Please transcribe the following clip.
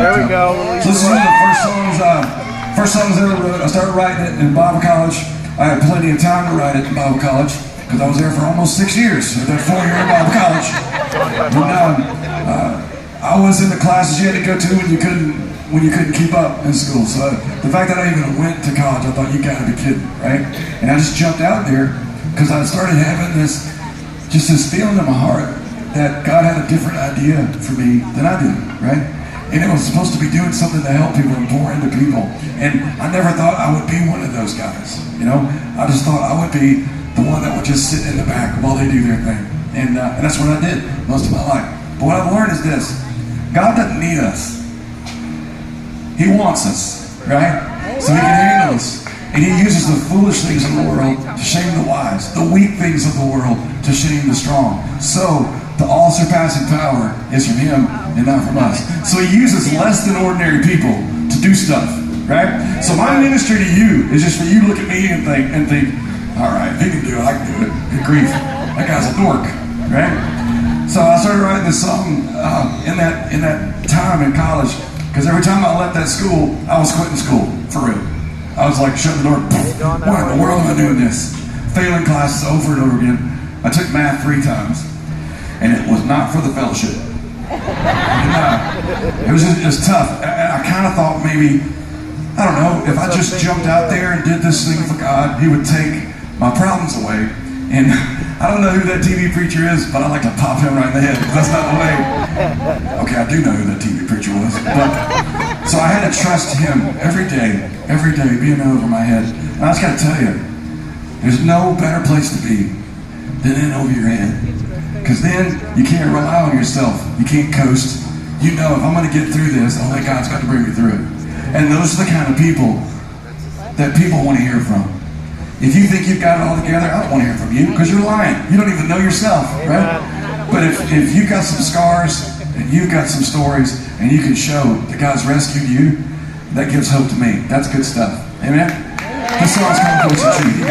There we go. So this is one of the first songs I ever wrote. I started writing it in Bible college. I had plenty of time to write it in Bible college because I was there for almost 6 years at that 4-year Bible college. And, I was in the classes you had to go to when you couldn't keep up in school. So the fact that I even went to college, I thought, you gotta be kidding, right? And I just jumped out there because I started having this feeling in my heart that God had a different idea for me than I did, right? And it was supposed to be doing something to help people and pour into people. And I never thought I would be one of those guys, you know? I just thought I would be the one that would just sit in the back while they do their thing. And that's what I did most of my life. But what I've learned is this: God doesn't need us. He wants us, right? So he can handle us. And he uses the foolish things in the world to shame the wise, the weak things of the world to shame the strong. So the all-surpassing power is from him and not from us. So he uses less than ordinary people to do stuff, right? So my ministry to you is just for you to look at me and think, all right, if he can do it, I can do it. Good grief, that guy's a dork, right? So I started writing this song in that time in college, because every time I left that school, I was quitting school, for real. I was like, shut the door. Why in the world am I doing this? Failing classes over and over again. I took math 3 times, and it was not for the fellowship. It was tough. I kind of thought maybe, I don't know, if I just jumped out there and did this thing for God, he would take my problems away. And I don't know who that TV preacher is, but I like to pop him right in the head. That's not the way. Okay, I do know who that TV preacher was. But, so I had to trust him every day, being over my head. And I just got to tell you, there's no better place to be than in over your head. Because then you can't rely on yourself. You can't coast. You know, if I'm going to get through this, only God's got to bring me through it. And those are the kind of people that people want to hear from. If you think you've got it all together, I don't want to hear from you because you're lying. You don't even know yourself, right? But if you've got some scars and you've got some stories and you can show that God's rescued you, that gives hope to me. That's good stuff. Amen? This song's called Voice of Truth.